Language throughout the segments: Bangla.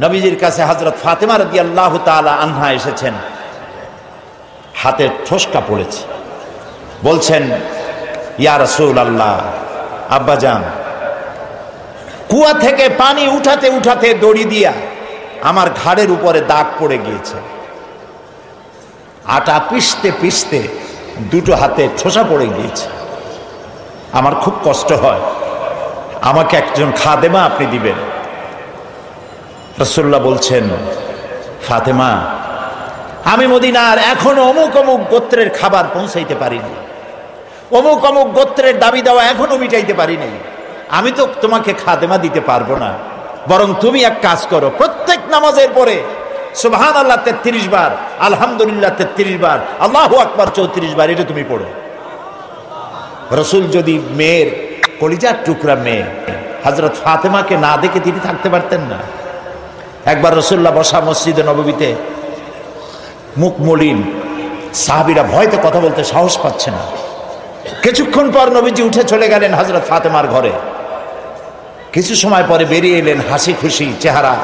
নবীজির কাছে হযরত ফাতেমা রাদিয়াল্লাহু তাআলা আনহা এসেছেন, হাতের ঠোসকা পড়েছে, বলছেন ইয়া রাসূলুল্লাহ, আব্বাজান, কুয়া থেকে পানি উঠাতে উঠাতে দড়ি দিয়া আমার ঘাড়ের উপরে দাগ পড়ে গিয়েছে, আটা পিষতে পিষতে দুটো হাতে ঠোসা পড়ে গিয়েছে, আমার খুব কষ্ট হয়, আমাকে একজন খাদেমা আপনি দিবেন। রাসূলুল্লাহ বলছেন, ফাতেমা, আমি মদিনার এখনো অমুক অমুক গোত্রের খাবার পৌঁছাইতে পারিনি, অমুক অমুক গোত্রের দাবি দেওয়া এখনো মিটাইতে পারিনি, আমি তো তোমাকে খাদেমা দিতে পারবো না, বরং তুমি এক কাজ করো, প্রত্যেক নামাজের পরে সুবহানাল্লাহ 33 বার, আলহামদুলিল্লাহ 33 বার, আল্লাহু আকবার 34 বার, এটা তুমি পড়ো। রাসূল যদি মেয়ের কলিজার টুকরা মেয়ে হযরত ফাতেমাকে না দেখে তিনি থাকতে পারতেন না। একবার রাসূলুল্লাহ বসা মসজিদে নববীতে, মুখ মলিন, সাহাবীরা ভয়তে কথা বলতে সাহস পাচ্ছে না। কিছুক্ষণ পর নবীজি উঠে চলে গেলেন হযরত ফাতেমার ঘরে। কিছু সময় পরে বেরিয়ে এলেন হাসি খুশি চেহারা।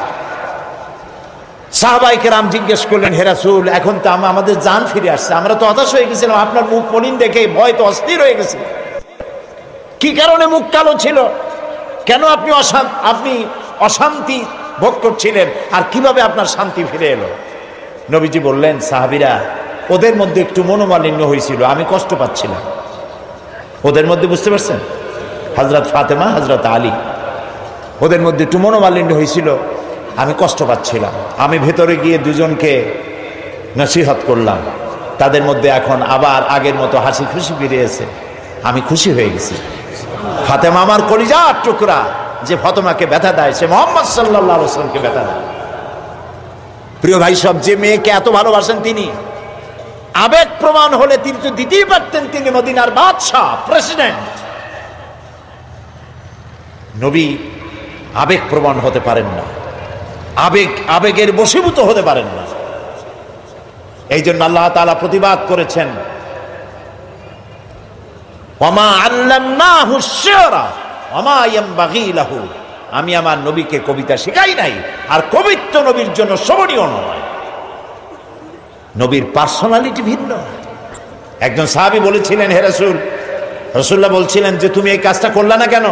সাহাবায়ে কেরাম জিজ্ঞেস করলেন, হে রাসূল, এখন তো আমাদের জান ফিরে আসছে, আমরা তো হতাশ হয়ে গেছিলাম, আপনার মুখ মলিন দেখে ভয় তো অস্থির হয়ে গেছে, কি কারণে মুখ কালো ছিল, কেন আপনি অশান্তি ভোগ করছিলেন, আর কিভাবে আপনার শান্তি ফিরে এলো? নবীজি বললেন, সাহাবীরা, ওদের মধ্যে একটু মনোমালিন্য হয়েছিল, আমি কষ্ট পাচ্ছিলাম। ওদের মধ্যে, বুঝতে পারছেন, হযরত ফাতেমা, হযরত আলী, ওদের মধ্যে একটু মনোমালিন্য হয়েছিল, আমি কষ্ট পাচ্ছিলাম। আমি ভেতরে গিয়ে দুজনকে নসিহত করলাম, তাদের মধ্যে এখন আবার আগের মতো হাসি খুশি ফিরে এসে আমি খুশি হয়ে গেছি। ফাতেমা আমার কলিজার টুকরা, যে ফাতেমাকে ব্যথা দেয় সে মুহাম্মদ সাল্লাল্লাহু আলাইহি ওয়াসাল্লামকে ব্যথা দেয়। প্রিয় ভাই সব, যে মেয়েকে এত ভালোবাসেন তিনি, আবেগ প্রমাণ হলে তিনি তো দিতেই পারতেন, তিনি মদিনার বাদশাহ, প্রেসিডেন্ট। নবী আবেগ প্রমাণ হতে পারেন না, আবেগের বশীভূত হতে পারেন না। এই জন্য আল্লাহ তাআলা প্রতিবাদ করেছেন, ওয়ামা আল্লামনাহু শি'রা ওয়ামা ইয়ানবাগী লাহু, আমি আমার নবীকে কবিতা শেখাই নাই, আর কবিত্ব নবীর জন্য শোভনীয় নয়। নবীর পার্সোনালিটি ভিন্ন। একজন সাহাবী বলেছিলেন, হে রাসূল, রাসূলুল্লাহ বলছিলেন যে তুমি এই কাজটা করলা না কেন?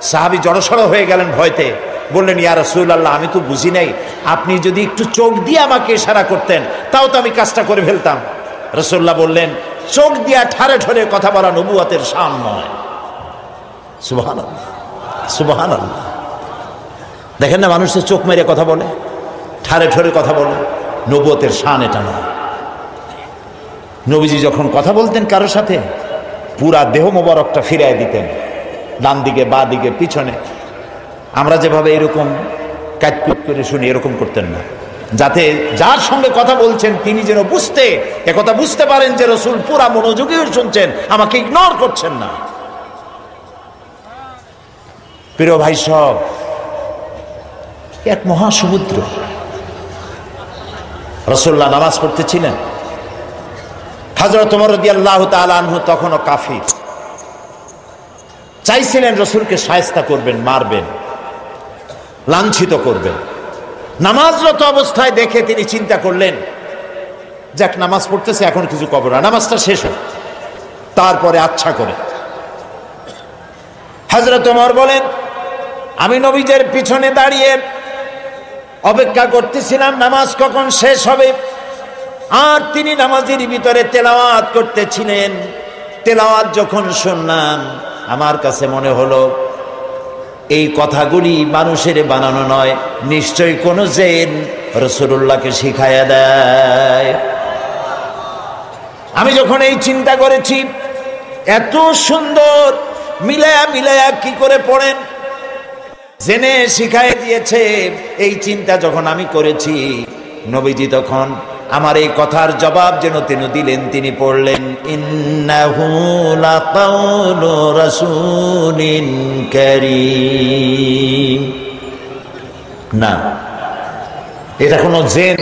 সাহাবী জড়সড় হয়ে গেলেন ভয়তে, বললেন, ইয়া রাসূলুল্লাহ, আমি তো বুঝি নাই, আপনি যদি একটু চোখ দিয়ে আমাকে ইশারা করতেন তাও তো আমি কাজটা করে ফেলতাম। রাসূলুল্লাহ বললেন, চোখ দিয়া ঠারে ঠরে কথা বলা নবুয়তের শান নয়। সুবহানাল্লাহ, সুবহানাল্লাহ। দেখেন না, মানুষের চোখ মেরে কথা বলে, ঠারে ঠরে কথা বলে, নবুয়তের শান এটা নয়। নবীজি যখন কথা বলতেন কারোর সাথে, পুরা দেহ মোবারকটা ফিরায় দিতেন, ডান দিকে, বা দিকে, পিছনে। আমরা যেভাবে এরকম কাটকুট করে শুনি, এরকম করতেন না, যাতে যার সঙ্গে কথা বলছেন তিনি যেন একথা বুঝতে পারেন যে রাসূল পুরা মনোযোগী শুনছেন, আমাকে ইগনোর করছেন না। প্রিয় ভাই সব, এক মহাসমুদ্র। রাসূলুল্লাহ নামাজ পড়তেছিলেন, হযরত ওমর রাদিয়াল্লাহু তাআলা আনহু তখনও কাফির, চাইছিলেন রাসূলকে শায়েস্তা করবেন, মারবেন, লাঞ্ছিত করবেন। নামাজরত অবস্থায় দেখে তিনি চিন্তা করলেন, যাক, নামাজ পড়তেছে, এখন কিছু করব না, নামাজটা শেষ হোক, তারপরে আচ্ছা করে। হযরত ওমর বলেন, আমি নবীজের পিছনে দাঁড়িয়ে অপেক্ষা করতেছিলাম নামাজ কখন শেষ হবে, আর তিনি নামাজের ভিতরে তেলাওয়াত করতেছিলেন। তেলাওয়াত যখন শুনলাম, আমার কাছে মনে হলো এই কথাগুলি মানুষের বানানো নয়, নিশ্চয়ই কোন জিন রাসূলুল্লাহকে শিখায়া দেয়। আমি যখন এই চিন্তা করেছি, এত সুন্দর মিলায়া কি করে পড়েন, জেনে শিখায় দিয়েছে, এই চিন্তা যখন আমি করেছি, নবীজি তখন আমার এই কথার জবাব যেন তিনি দিলেন। তিনি পড়লেন, ইন্নাহু লাকাউলু রাসূলিন কারীম। না, এটা কোনো জিন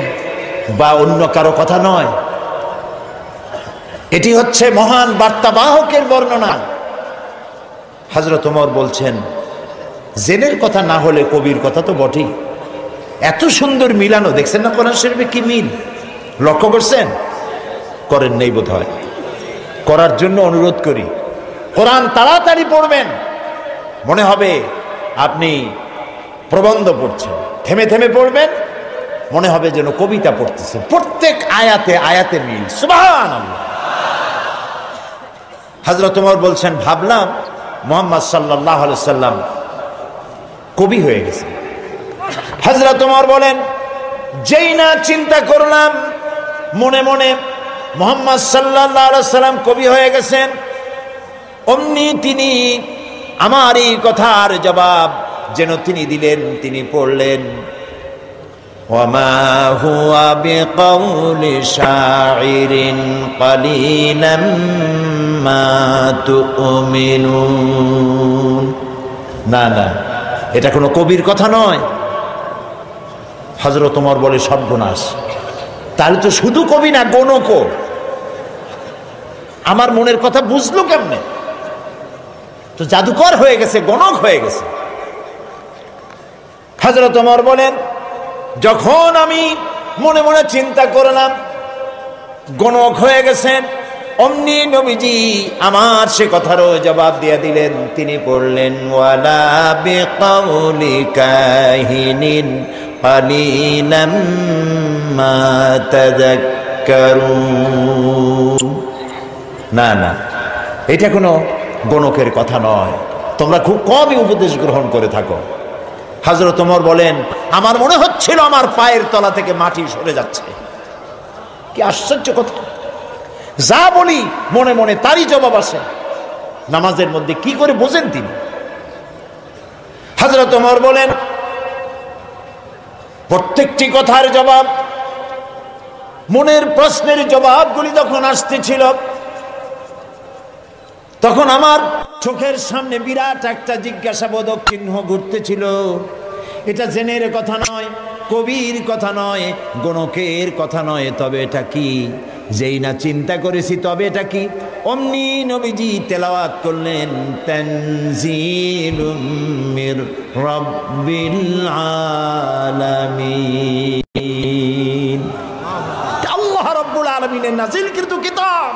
বা অন্য কারো কথা নয়, এটি হচ্ছে মহান বার্তাবাহকের বর্ণনা। হযরত ওমর বলছেন, জিনের কথা না হলে কবির কথা তো বটেই। এত সুন্দর মিলানো দেখছেন না কোরআন শরীফে, কি মিল লক্ষ্য করছেন? করেন নাই বোধ হয়। করার জন্য অনুরোধ করি, কোরআন তাড়াতাড়ি পড়বেন, মনে হবে আপনি প্রবন্ধ পড়ছেন। থেমে থেমে পড়বেন, মনে হবে যেন কবিতা পড়তেছেন। প্রত্যেক আয়াতে আয়াতে মিল, সুবহানাল্লাহ। হযরত ওমর বলছেন, ভাবলাম মুহাম্মদ সাল্লাল্লাহু আলাইহি সাল্লাম কবি হয়ে গেছে। হযরত ওমর বলেন, যেই না চিন্তা করলাম মনে মনে মুহাম্মদ সাল্লাল্লাহু আলাইহি সাল্লাম কবি হয়ে গেছেন, অমনি তিনি আমার এই কথার জবাব যেন তিনি দিলেন। তিনি পড়লেন, ওয়ামা হুয়া বিকাউলি শাইরিন কালিলাম মা তুমিনুন। না না, এটা কোনো কবির কথা নয়। হযরত ওমর বলে, সর্বনাশ, তাহলে তো শুধু কবি না, গণকও। আমার মনের কথা বুঝলো কেমনে? তো জাদুকর হয়ে গেছে, গণক হয়ে গেছে। হযরত ওমর বলেন, যখন আমি মনে মনে চিন্তা করলাম গণক হয়ে গেছেন, অমনি নবীজি আমার সে কথারও জবাব দিয়ে দিলেন। তিনি পড়লেন, ওয়ালা বিকাউলি কাহিনিন কালিলাম মা তাযাক্কারুন। না না, এটা কোনো গণকের কথা নয়, তোমরা খুব কমই উপদেশ গ্রহণ করে থাকো। হযরত ওমর বলেন, আমার মনে হচ্ছিল আমার পায়ের তলা থেকে মাটি সরে যাচ্ছে। কি আশ্চর্য কথা! যা বলি মনে মনে তারই জবাব আসে। নামাজের মধ্যে কি করে বোঝেন তিনি? হযরত ওমর বলেন, প্রত্যেকটি কথার জবাব, মনের প্রশ্নের জবাবগুলি যখন আসতেছিল, তখন আমার চোখের সামনে বিরাট একটা জিজ্ঞাসাবোধক চিহ্ন ঘুরতেছিল। এটা জেনের কথা নয়, কবির কথা নয়, গণকের কথা নয়, তবে এটা কি? যেই না চিন্তা করেছি তবে এটা কি? অমনি নবীজি তেলাওয়াত করলেন, তানজিলুম মির রাব্বিল আলামিন। আল্লাহ রাব্বুল আলামিনের নাযিলকৃত কিতাব।